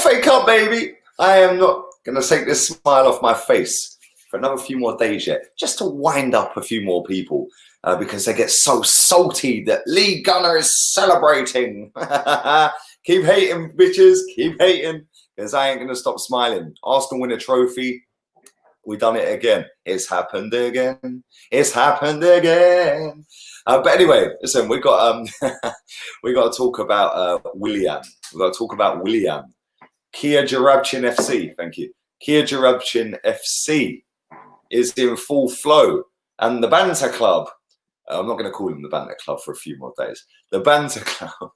FA Cup, baby. I am not going to take this smile off my face for another few more days yet, just to wind up a few more people because they get so salty that Lee Gunner is celebrating. Keep hating, bitches. Keep hating, because I ain't going to stop smiling. Arsenal win a trophy. We done it again. It's happened again. It's happened again. But anyway, listen, we got we got to talk about Willian. We got to talk about Willian. Kia Jarabchin FC, thank you. Kia Jarabchin FC is in full flow, and the Banter Club. I'm not going to call them the Banter Club for a few more days. The Banter Club.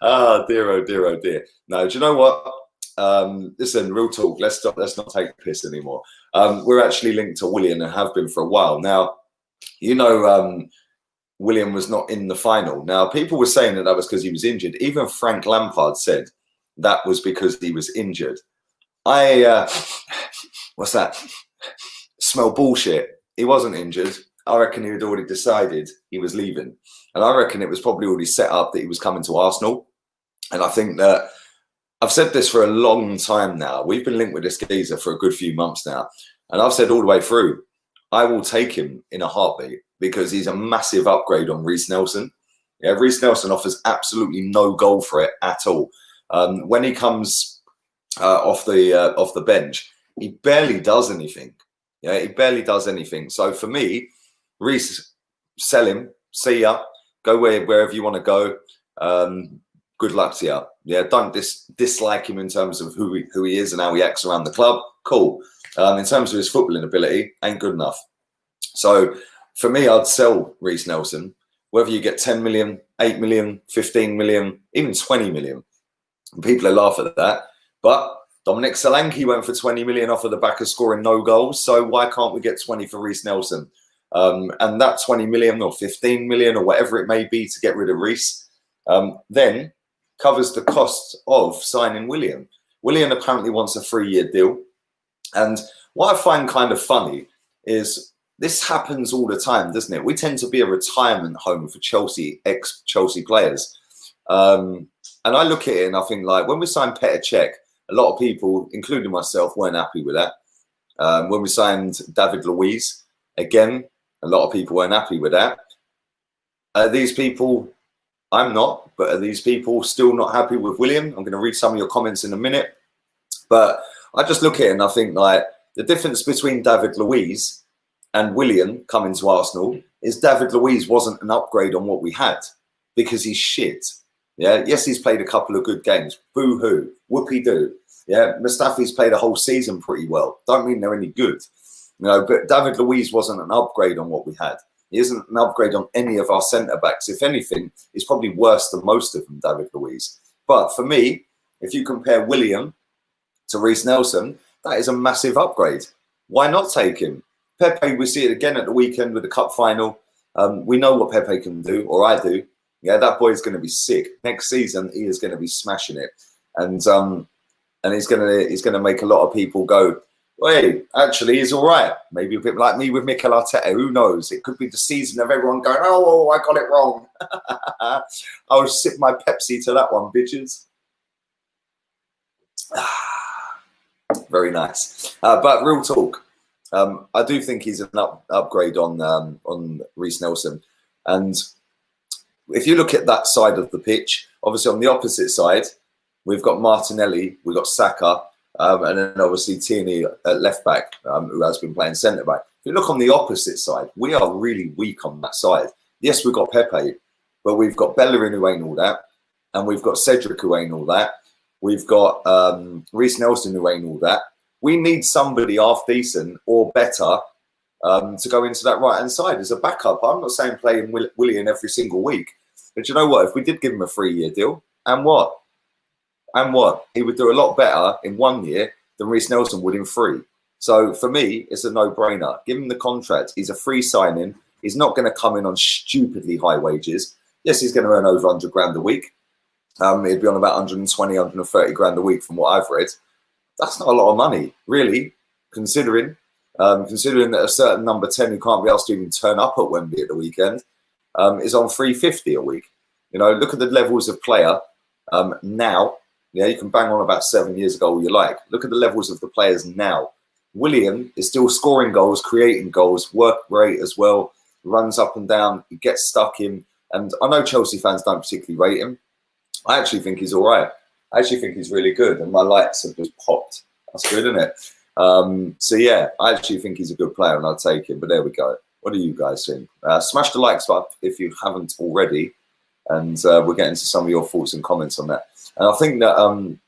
Oh dear, oh dear, oh dear. No, do you know what? Listen, real talk. Let's not take the piss anymore. We're actually linked to Willian and have been for a while now. You know, Willian was not in the final. Now, people were saying that was because he was injured. Even Frank Lampard said that was because he was injured. What's that? Smell bullshit. He wasn't injured. I reckon he had already decided he was leaving. And I reckon it was probably already set up that he was coming to Arsenal. And I think that I've said this for a long time now. We've been linked with this geezer for a good few months now. And I've said all the way through, I will take him in a heartbeat because he's a massive upgrade on Reiss Nelson. Yeah, Reiss Nelson offers absolutely no goal for it at all. When he comes off the bench, he barely does anything. Yeah, he barely does anything. So for me, Reiss, sell him, see ya, go wherever you want to go. Good luck to you. Yeah, don't dislike him in terms of who he is and how he acts around the club. Cool. In terms of his footballing ability, ain't good enough. So for me, I'd sell Reiss Nelson, whether you get 10 million, 8 million, 15 million, even 20 million. And people will laugh at that. But Dominic Solanke went for 20 million off of the back of scoring no goals. So why can't we get 20 for Reiss Nelson? And that 20 million or 15 million or whatever it may be to get rid of Reiss, then covers the cost of signing Willian. Willian apparently wants a 3-year deal. And what I find kind of funny is this happens all the time, doesn't it? We tend to be a retirement home for Chelsea, ex-Chelsea players. And I look at it and I think, like, when we signed Petr Cech, a lot of people, including myself, weren't happy with that. When we signed David Luiz, again, a lot of people weren't happy with that. These people, I'm not, but are these people still not happy with Willian? I'm going to read some of your comments in a minute. But I just look at it and I think, like, the difference between David Luiz and Willian coming to Arsenal is David Luiz wasn't an upgrade on what we had because he's shit. Yeah, yes, he's played a couple of good games. Boo-hoo, whoopee-doo. Yeah, Mustafi's played a whole season pretty well. Don't mean they're any good. You know, but David Luiz wasn't an upgrade on what we had. He isn't an upgrade on any of our centre-backs. If anything, he's probably worse than most of them, David Luiz. But for me, if you compare Willian to Reiss Nelson, that is a massive upgrade. Why not take him? Pepe, we see it again at the weekend with the cup final. We know what Pepe can do, or I do. Yeah, that boy is going to be sick. Next season, he is going to be smashing it. And he's going to make a lot of people go, wait, actually, he's all right. Maybe a bit like me with MIKEL ARTETA. Who knows? It could be the season of everyone going, oh, I got it wrong. I will sip my Pepsi to that one, bitches. Very nice. But real talk, I do think he's an upgrade on Reiss Nelson. And if you look at that side of the pitch, obviously on the opposite side, we've got Martinelli, we've got Saka, and then obviously Tierney at left back, who has been playing centre back. If you look on the opposite side, we are really weak on that side. Yes, we've got Pepe, but we've got Bellerin who ain't all that, and we've got Cedric who ain't all that. We've got Reiss Nelson who ain't all that. We need somebody half decent or better to go into that right-hand side as a backup. I'm not saying playing Willian every single week, but you know what? If we did give him a 3-year deal, and what? And what? He would do a lot better in 1 year than Reiss Nelson would in 3. So for me, it's a no-brainer. Give him the contract. He's a free signing. He's not going to come in on stupidly high wages. Yes, he's going to earn over 100 grand a week. He'd be on about 120, 130 grand a week from what I've read. That's not a lot of money, really, considering that a certain number 10 who can't be asked to even turn up at Wembley at the weekend is on 350 a week. You know, look at the levels of player now. Yeah, you can bang on about 7 years ago all you like. Look at the levels of the players now. Willian is still scoring goals, creating goals, work rate as well, runs up and down, he gets stuck in. And I know Chelsea fans don't particularly rate him. I actually think he's all right. I actually think he's really good, and my lights have just popped. That's good, isn't it? So yeah, I actually think he's a good player, and I'll take him. But there we go. What do you guys think? Smash the likes up if you haven't already, and we'll get into some of your thoughts and comments on that. And I think that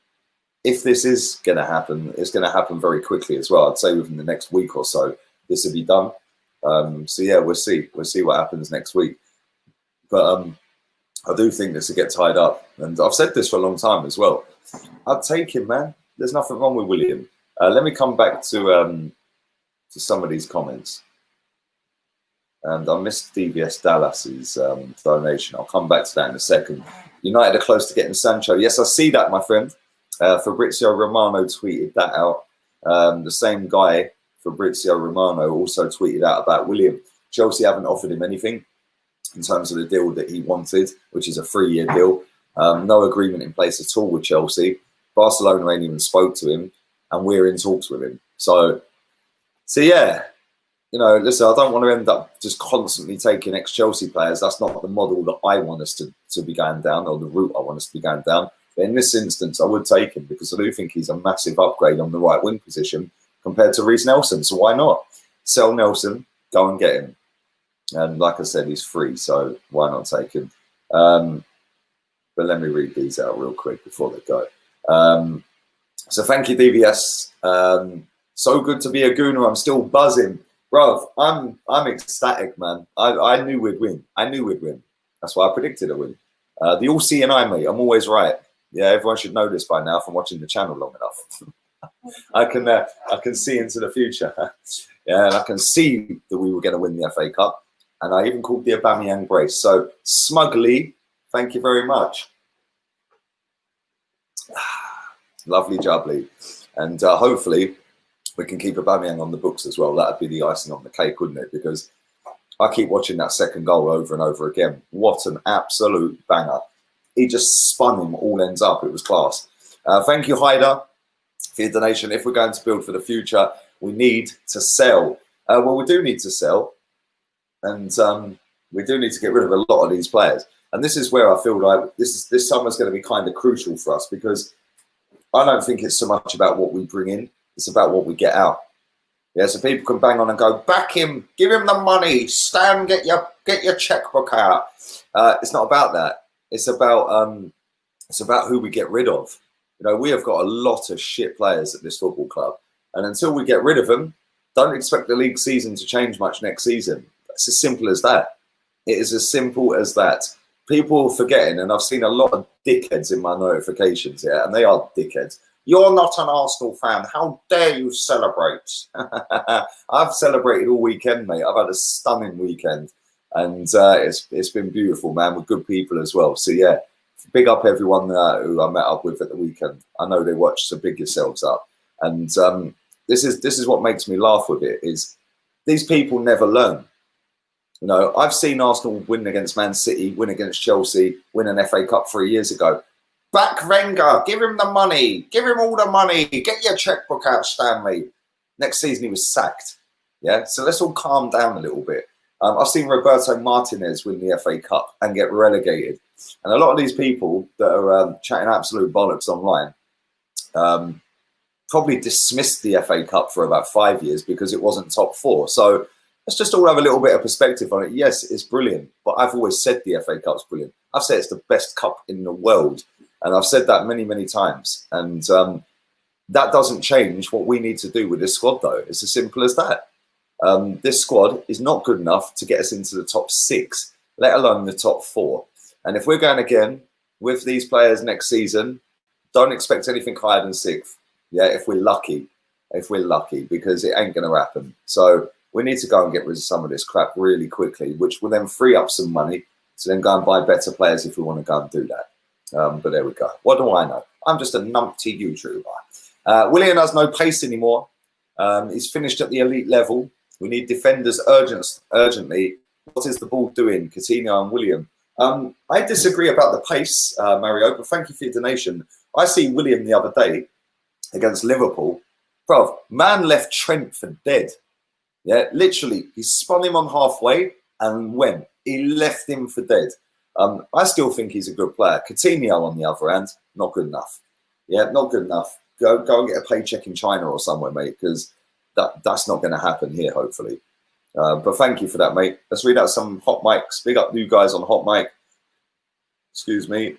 if this is going to happen, it's going to happen very quickly as well. I'd say within the next week or so, this will be done. So yeah, we'll see. We'll see what happens next week. But I do think this will get tied up. And I've said this for a long time as well. I'd take him, man. There's nothing wrong with Willian. Let me come back to some of these comments. And I missed DVS Dallas's donation. I'll come back to that in a second. United are close to getting Sancho. Yes, I see that, my friend. Fabrizio Romano tweeted that out. The same guy, Fabrizio Romano, also tweeted out about Willian. Chelsea haven't offered him anything in terms of the deal that he wanted, which is a 3-year deal. No agreement in place at all with Chelsea. Barcelona ain't even spoke to him, and we're in talks with him. So yeah, you know, listen, I don't want to end up just constantly taking ex-Chelsea players. That's not the model that I want us to be going down, or the route I want us to be going down. But in this instance, I would take him because I do think he's a massive upgrade on the right wing position compared to Reece Nelson. So why not? Sell Nelson, go and get him. And like I said, he's free, so why not take him? But let me read these out real quick before they go. So thank you, DVS. So good to be a Gooner. I'm still buzzing. Bro, I'm ecstatic, man. I knew we'd win. I knew we'd win. That's why I predicted a win. The all-seeing eye, mate. I'm always right. Yeah, everyone should know this by now from watching the channel long enough. I can see into the future. Yeah, and I can see that we were going to win the FA Cup. And I even called the Aubameyang brace. So smugly, thank you very much. Lovely jubbly. And hopefully we can keep Aubameyang on the books as well. That'd be the icing on the cake, wouldn't it? Because I keep watching that second goal over and over again. What an absolute banger. He just spun him all ends up. It was class. Thank you, Haider, for your donation. If we're going to build for the future, we need to sell. Well, we do need to sell. And we do need to get rid of a lot of these players. And this is where I feel like this summer's going to be kind of crucial for us, because I don't think it's so much about what we bring in. It's about what we get out. Yeah, so people can bang on and go, back him, give him the money, Stan, get your checkbook out. It's not about that. It's about who we get rid of. You know, we have got a lot of shit players at this football club. And until we get rid of them, don't expect the league season to change much next season. It's as simple as that. It is as simple as that. People are forgetting, and I've seen a lot of dickheads in my notifications, yeah, and they are dickheads. You're not an Arsenal fan. How dare you celebrate? I've celebrated all weekend, mate. I've had a stunning weekend, and it's been beautiful, man, with good people as well. So yeah, big up everyone who I met up with at the weekend. I know they watched, so big yourselves up. And this is what makes me laugh with it, is these people never learn. You know, I've seen Arsenal win against Man City, win against Chelsea, win an FA Cup 3 years ago. Back Wenger, give him the money, give him all the money, get your checkbook out, Stanley. Next season he was sacked. Yeah, so let's all calm down a little bit. I've seen Roberto Martinez win the FA Cup and get relegated. And a lot of these people that are chatting absolute bollocks online probably dismissed the FA Cup for about 5 years because it wasn't top four. So let's just all have a little bit of perspective on it. Yes, it's brilliant, but I've always said the FA Cup's brilliant. I've said it's the best cup in the world, and I've said that many, many times. And that doesn't change what we need to do with this squad, though. It's as simple as that. This squad is not good enough to get us into the top 6, let alone the top 4. And if we're going again with these players next season, don't expect anything higher than 6th. Yeah, if we're lucky, because it ain't going to happen. So we need to go and get rid of some of this crap really quickly, which will then free up some money to then go and buy better players if we want to go and do that. But there we go. What do I know? I'm just a numpty YouTuber. Willian has no pace anymore. He's finished at the elite level. We need defenders urgently. What is the ball doing? Coutinho and Willian. I disagree about the pace, Mario, but thank you for your donation. I see Willian the other day against Liverpool. Bro, man left Trent for dead. Yeah, literally, he spun him on halfway and went. He left him for dead. I still think he's a good player. Coutinho, on the other hand, not good enough. Yeah, not good enough. Go and get a paycheck in China or somewhere, mate, because that's not going to happen here, hopefully. But thank you for that, mate. Let's read out some hot mics. Big up new guys on hot mic. Excuse me.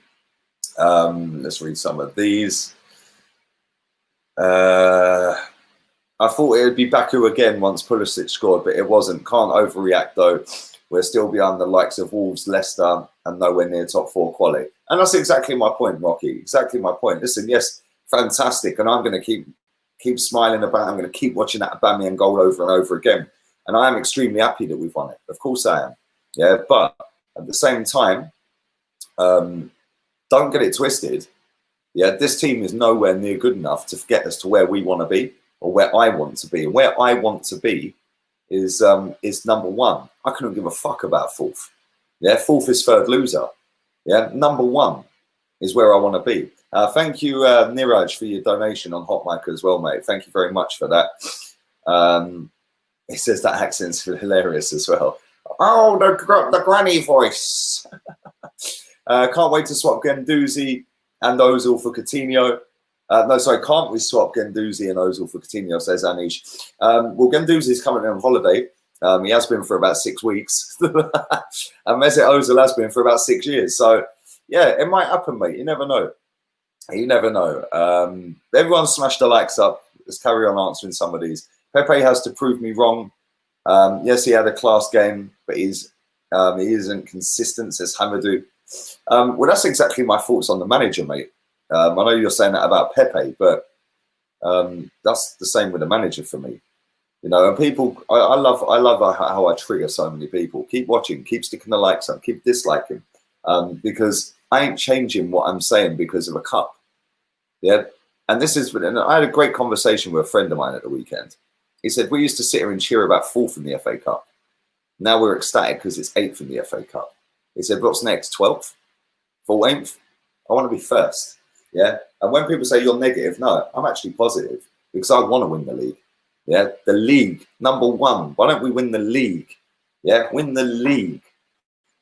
Let's read some of these. I thought it would be Baku again once Pulisic scored, but it wasn't. Can't overreact, though. We're still beyond the likes of Wolves, Leicester, and nowhere near top 4 quality. And that's exactly my point, Rocky. Exactly my point. Listen, yes, fantastic. And I'm going to keep smiling about it. I'm going to keep watching that Aubameyang goal over and over again. And I am extremely happy that we've won it. Of course I am. Yeah, but at the same time, don't get it twisted. Yeah, this team is nowhere near good enough to get us to where we want to be or where I want to be. And where I want to be is number 1. I couldn't give a fuck about 4th. Yeah, 4th is 3rd loser. Yeah, number 1 is where I want to be. Thank you, Niraj, for your donation on Hot Mic as well, mate. Thank you very much for that. He says that accent's hilarious as well. Oh, the granny voice. Can't wait to swap Guendouzi and Ozil for Coutinho. No, sorry, can't we swap Guendouzi and Ozil for Coutinho, says Anish. Well, Guendouzi's coming on holiday. He has been for about 6 weeks. And Mesut Ozil has been for about 6 years. So, yeah, it might happen, mate. You never know. You never know. Everyone smash the likes up. Let's carry on answering some of these. Pepe has to prove me wrong. Yes, he had a class game, but he isn't consistent, says Hamadou. Well, that's exactly my thoughts on the manager, mate. I know you're saying that about Pepe, but that's the same with the manager for me. You know, and people, I love how I trigger so many people. Keep watching, keep sticking the likes up, keep disliking, because I ain't changing what I'm saying because of a cup. Yeah, and and I had a great conversation with a friend of mine at the weekend. He said, we used to sit here and cheer about 4th in the FA Cup. Now we're ecstatic because it's 8th in the FA Cup. He said, what's next? 12th? 14th? I want to be 1st. Yeah. And when people say you're negative, no, I'm actually positive because I want to win the league. Yeah. The league, number 1. Why don't we win the league? Yeah. Win the league.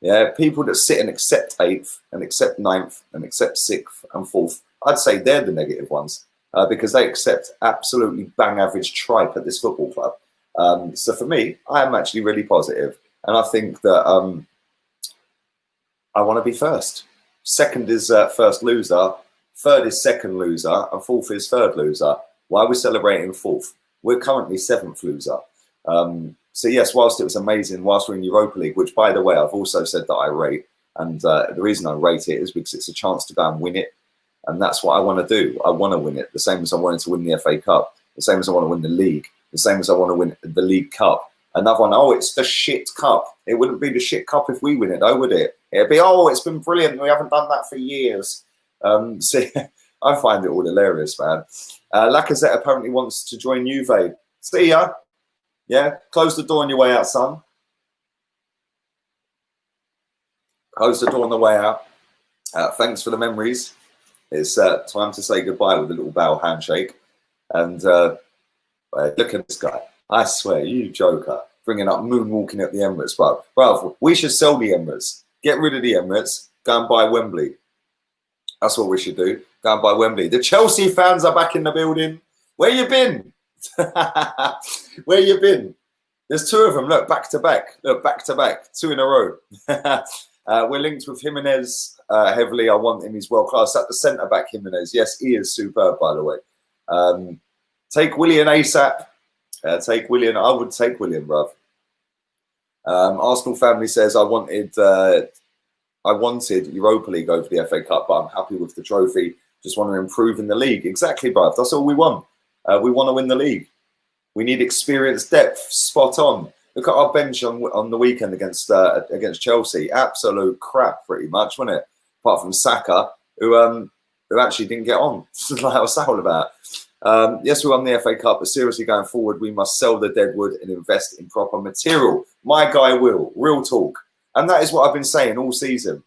Yeah. People that sit and accept 8th and accept 9th and accept 6th and 4th, I'd say they're the negative ones. Because they accept absolutely bang average tripe at this football club. So for me, I am actually really positive. And I think that I want to be 1st. 2nd is 1st loser. 3rd is 2nd loser. And 4th is 3rd loser. Why are we celebrating 4th? We're currently 7th loser. So yes, whilst it was amazing, whilst we're in Europa League, which by the way, I've also said that I rate. And the reason I rate it is because it's a chance to go and win it. And that's what I want to do. I want to win it. The same as I wanted to win the FA Cup. The same as I want to win the league. The same as I want to win the League Cup. Another one, oh, it's the shit cup. It wouldn't be the shit cup if we win it, though, would it? It'd be, oh, it's been brilliant. We haven't done that for years. See, I find it all hilarious, man. Lacazette apparently wants to join Juve. See ya. Yeah, close the door on your way out, son. Close the door on the way out. Thanks for the memories. It's time to say goodbye with a little bow handshake. And look at this guy. I swear, you joker. Bringing up moonwalking at the Emirates, bro. Bro, we should sell the Emirates. Get rid of the Emirates. Go and buy Wembley. That's what we should do. Go and buy Wembley. The Chelsea fans are back in the building. Where you been? Where you been? There's 2 of them. Look, back to back. Look, back to back. 2 in a row. We're linked with Jimenez heavily. I want him. He's world class. At the centre back, Jimenez. Yes, he is superb, by the way. Take Willian ASAP. Take Willian. I would take Willian, bruv. Arsenal family says I wanted Europa League over the FA Cup, but I'm happy with the trophy. Just want to improve in the league. Exactly, bruv. That's all we want. We want to win the league. We need experience, depth, spot on. Look at our bench on the weekend against Chelsea. Absolute crap, pretty much, wasn't it? Apart from Saka, who actually didn't get on. Like I was all about. Yes, we won the FA Cup, but seriously, going forward, we must sell the deadwood and invest in proper material. My guy will. Real talk. And that is what I've been saying all season.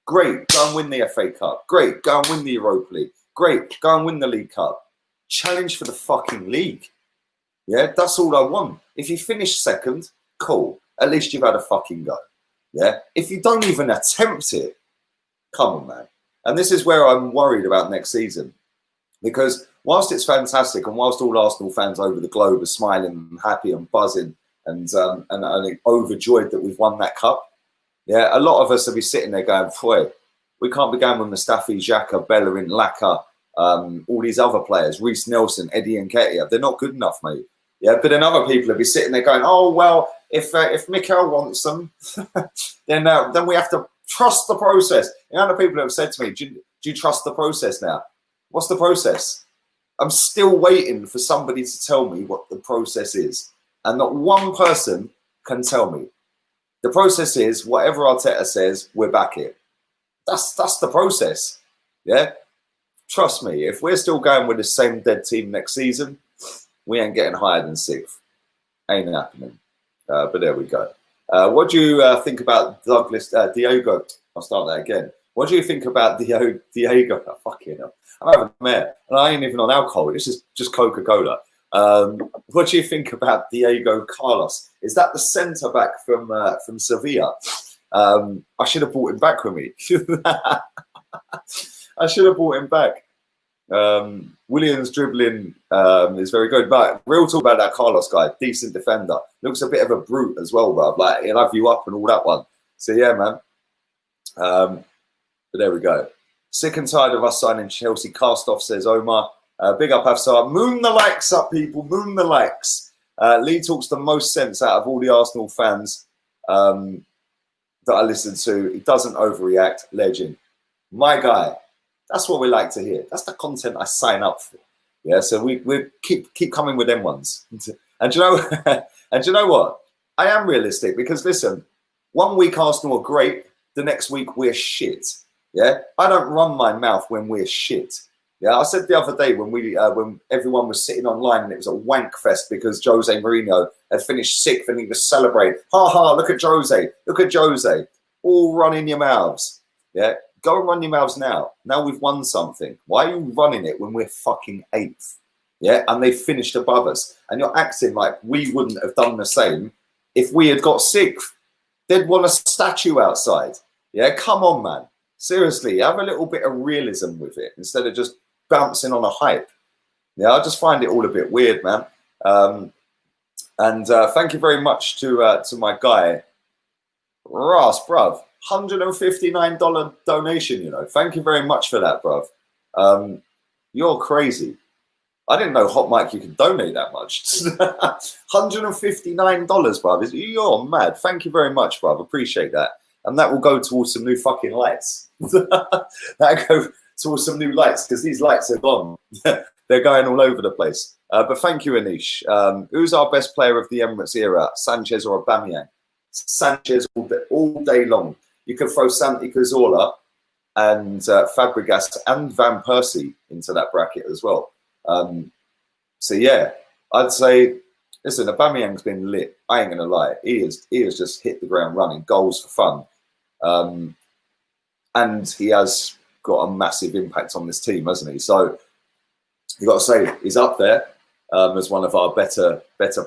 Great, go and win the FA Cup. Great, go and win the Europa League. Great, go and win the League Cup. Challenge for the fucking league. Yeah, that's all I want. If you finish second, cool. At least you've had a fucking go. Yeah, if you don't even attempt it, come on, man. And this is where I'm worried about next season. Because whilst it's fantastic and whilst all Arsenal fans over the globe are smiling and happy and buzzing and I think overjoyed that we've won that cup, yeah, a lot of us will be sitting there going, boy, we can't be going with Mustafi, Xhaka, Bellerin, Laka, all these other players, Reece Nelson, Eddie Nketiah. They're not good enough, mate. Yeah, but then other people will be sitting there going, oh, well, if MIKEL wants them, then we have to trust the process. You know, the people have said to me, do you trust the process now? What's the process? I'm still waiting for somebody to tell me what the process is. And not one person can tell me. The process is whatever Arteta says, we're back here. That's the process. Yeah? Trust me, if we're still going with the same dead team next season, we ain't getting higher than 6th. Ain't happening. But there we go. What do you think about Diego? I'll start that again. What do you think about Diego? Oh, fucking hell. I'm having a mare, and I ain't even on alcohol. This is just Coca-Cola. What do you think about Diego Carlos? Is that the centre back from Sevilla? I should have brought him back with me. I should have brought him back. Willian's dribbling is very good, but real talk about that Carlos guy, decent defender. Looks a bit of a brute as well, bruv. Like he'll have you up and all that one. So yeah, man. But there we go. Sick and tired of us signing Chelsea cast off, says Omar. Big up Afsar. Moon the likes up, people. Moon the likes. Lee talks the most sense out of all the Arsenal fans that I listen to. He doesn't overreact. Legend. My guy. That's what we like to hear. That's the content I sign up for. Yeah, so we keep coming with them ones. And you know, and you know what? I am realistic because listen, 1 week Arsenal are great, the next week we're shit. Yeah, I don't run my mouth when we're shit. Yeah, I said the other day when everyone was sitting online and it was a wank fest because Jose Mourinho had finished 6th and he was celebrating. Ha ha! Look at Jose! Look at Jose! All running your mouths. Yeah. Go and run your mouths now. Now we've won something. Why are you running it when we're fucking 8th? Yeah, and they finished above us. And you're acting like we wouldn't have done the same if we had got 6th. They'd want a statue outside. Yeah, come on, man. Seriously, have a little bit of realism with it instead of just bouncing on a hype. Yeah, I just find it all a bit weird, man. Thank you very much to my guy, Ross, bruv. $159 donation, you know. Thank you very much for that, bruv. You're crazy. I didn't know HOTMIC you could donate that much. $159, bruv. You're mad. Thank you very much, bruv. Appreciate that. And that will go towards some new fucking lights. That'll go towards some new lights because these lights are gone. They're going all over the place. But thank you, Anish. Who's our best player of the Emirates era? Sanchez or Aubameyang? Sanchez all day long. You could throw Santi Cazorla and Fabregas and Van Persie into that bracket as well. So yeah, I'd say, listen, Aubameyang's been lit. I ain't gonna lie, he has just hit the ground running, goals for fun, and he has got a massive impact on this team, hasn't he? So you got to say he's up there as one of our better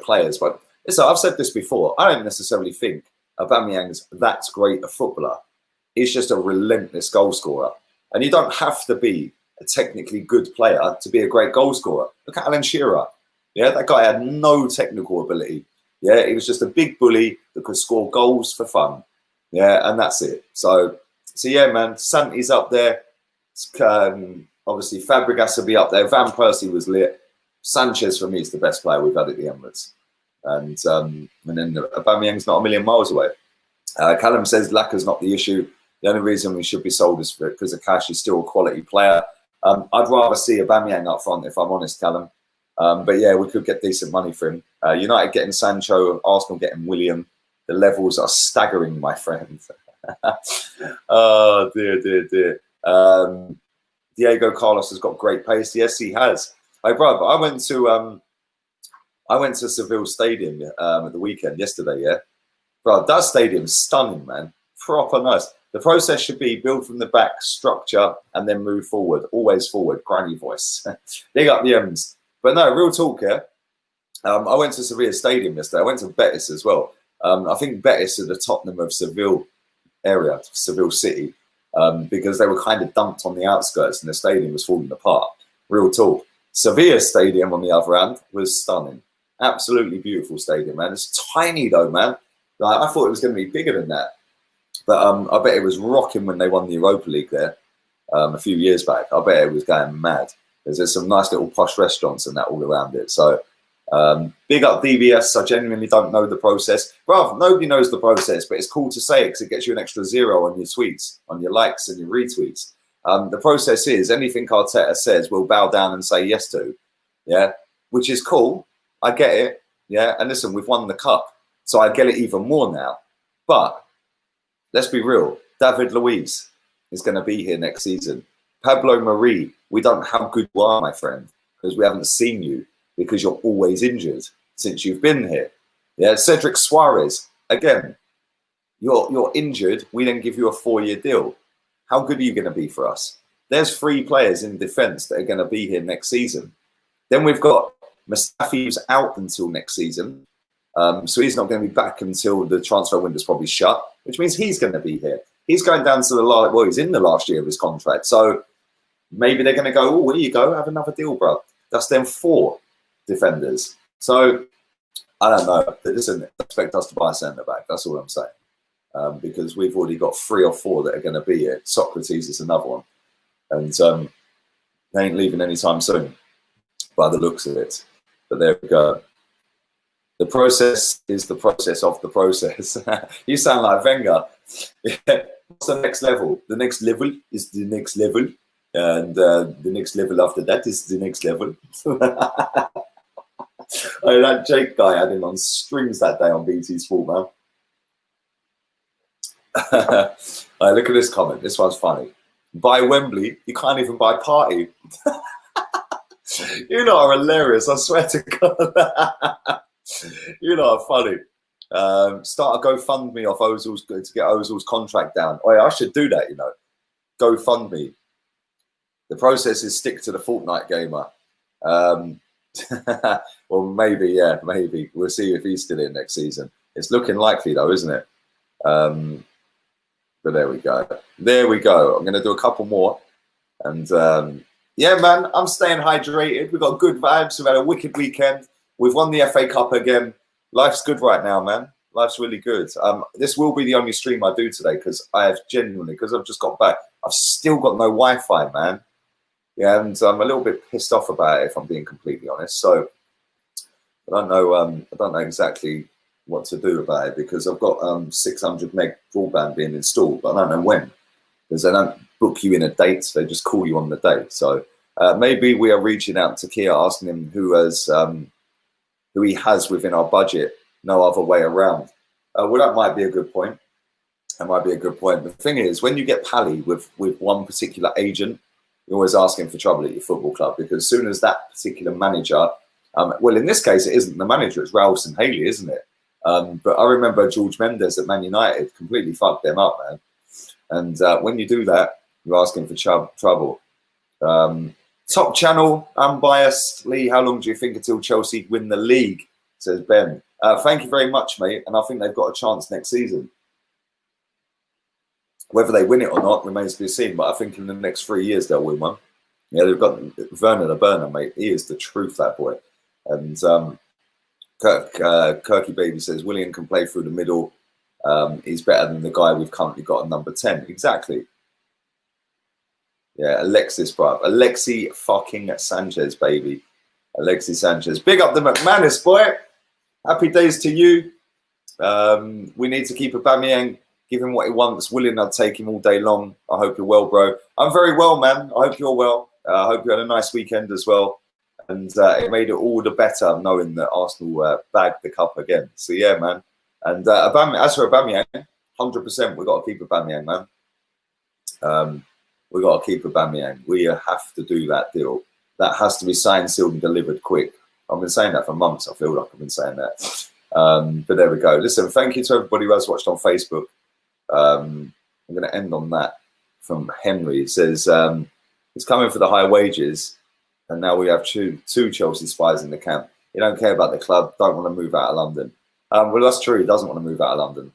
players. But listen, I've said this before. I don't necessarily think Aubameyang's that great a footballer. He's just a relentless goal scorer. And you don't have to be a technically good player to be a great goal scorer. Look at Alan Shearer. Yeah, that guy had no technical ability. Yeah, he was just a big bully that could score goals for fun. Yeah, and that's it. So yeah, man, Santi's up there. Obviously, Fabregas will be up there. Van Persie was lit. Sanchez, for me, is the best player we've had at the Emirates. And then Aubameyang's not a million miles away. Callum says Laka's not the issue. The only reason we should be sold is because of cash. He's still a quality player. I'd rather see Aubameyang up front, if I'm honest, Callum. But yeah, we could get decent money for him. United getting Sancho, Arsenal getting Willian. The levels are staggering, my friend. Oh, dear. Diego Carlos has got great pace. Yes, he has. Hey, brother, I went to Seville Stadium at the weekend yesterday, yeah? Bro, that stadium's stunning, man. Proper nice. The process should be build from the back, structure, and then move forward. Always forward. Granny voice. Big up the M's. But no, real talk here. I went to Sevilla Stadium yesterday. I went to Betis as well. I think Betis are the Tottenham of Seville area, Seville City, because they were kind of dumped on the outskirts and the stadium was falling apart. Real talk. Sevilla Stadium, on the other hand, was stunning. Absolutely beautiful stadium, man. It's tiny though, man. Like, I thought it was going to be bigger than that. But I bet it was rocking when they won the Europa League there a few years back. I bet it was going mad. There's some nice little posh restaurants and that all around it. So big up DBS. I genuinely don't know the process. Bruv, nobody knows the process, but it's cool to say it because it gets you an extra 0 on your tweets, on your likes and your retweets. The process is anything Arteta says, we'll bow down and say yes to. Yeah, which is cool. I get it. Yeah, and listen, we've won the cup, so I get it even more now. But let's be real. David Luiz is going to be here next season. Pablo Marie, we don't know how good you are, my friend, because we haven't seen you because you're always injured since you've been here. Yeah, Cedric Suarez, again, you're injured. We then give you a 4-year deal. How good are you going to be for us? There's 3 players in defence that are going to be here next season. Then we've got Mustafi, who's out until next season. So he's not going to be back until the transfer window's probably shut, which means he's going to be here. He's going down to the last, well, he's in the last year of his contract. So maybe they're going to go, oh, here you go, have another deal, bro. That's then 4 defenders. So I don't know. Listen, expect us to buy a centre back. That's all I'm saying. Because we've already got 3 or 4 that are going to be here. Socrates is another one. And they ain't leaving anytime soon by the looks of it. But there we go. The process is the process of the process. You sound like Wenger. Yeah. What's the next level? The next level is the next level. And the next level after that is the next level. Oh, that Jake guy had him on strings that day on BT Sport, man. Right, look at this comment. This one's funny. Buy Wembley, you can't even buy Party. You know are hilarious, I swear to God. You know are funny. Start a GoFundMe off Ozil's to get Ozil's contract down. Oh yeah, I should do that, you know. GoFundMe. The process is stick to the Fortnite gamer. Well, maybe, yeah, maybe. We'll see if he's still in next season. It's looking likely though, isn't it? But there we go. There we go. I'm going to do a couple more. And yeah, man, I'm staying hydrated. We've got good vibes. We've had a wicked weekend. We've won the FA Cup again. Life's good right now, man. Life's really good. This will be the only stream I do today because I have genuinely, because I've just got back, I've still got no Wi-Fi, man. Yeah, and I'm a little bit pissed off about it, if I'm being completely honest. So I don't know exactly what to do about it because I've got 600 meg broadband being installed, but I don't know when because they don't book you in a date. They just call you on the day. So maybe we are reaching out to Kia, asking him who he has within our budget. No other way around. Well, that might be a good point. That might be a good point. The thing is, when you get pally with one particular agent, you're always asking for trouble at your football club because as soon as that particular manager, well, in this case, it isn't the manager, it's Ralston Haley, isn't it? But I remember George Mendes at Man United completely fucked them up, man. And when you do that, you're asking for trouble. Top channel, unbiased. Lee, how long do you think until Chelsea win the league? Says Ben. Thank you very much, mate. And I think they've got a chance next season. Whether they win it or not remains to be seen. But I think in the next 3 years they'll win one. Yeah, they've got Werner the Burner, mate. He is the truth, that boy. And Kirky Baby says Willian can play through the middle. He's better than the guy we've currently got at number 10. Exactly. Yeah, Alexis, bruv. Alexi fucking Sanchez, baby. Alexi Sanchez. Big up the McManus, boy. Happy days to you. We need to keep Aubameyang, give him what he wants. Willian, I'd take him all day long. I hope you're well, bro. I'm very well, man. I hope you're well. I hope you had a nice weekend as well. And it made it all the better knowing that Arsenal bagged the cup again. So, yeah, man. And as for Aubameyang, 100%, we've got to keep Aubameyang, man. We've got to keep Aubameyang. We have to do that deal. That has to be signed, sealed, and delivered quick. I've been saying that for months. I feel like I've been saying that. But there we go. Listen, thank you to everybody who has watched on Facebook. I'm going to end on that from Henry. It says, he's coming for the high wages, and now we have two Chelsea spies in the camp. You don't care about the club, don't want to move out of London. Well, that's true. He doesn't want to move out of London,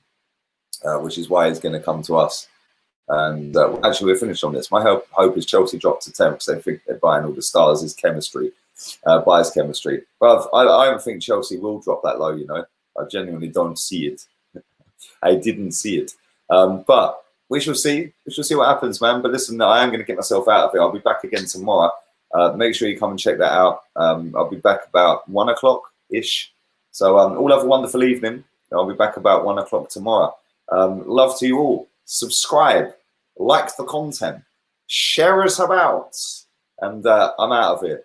which is why he's going to come to us. And actually, we're finished on this. My hope is Chelsea drop to 10 because they think they're buying all the stars. His chemistry, buys chemistry. But I don't think Chelsea will drop that low, you know. I genuinely don't see it. I didn't see it. But we shall see. We shall see what happens, man. But listen, I am going to get myself out of it. I'll be back again tomorrow. Make sure you come and check that out. I'll be back about 1 o'clock-ish. So all have a wonderful evening. I'll be back about 1 o'clock tomorrow. Love to you all. Subscribe, like the content, share us about, and I'm out of here.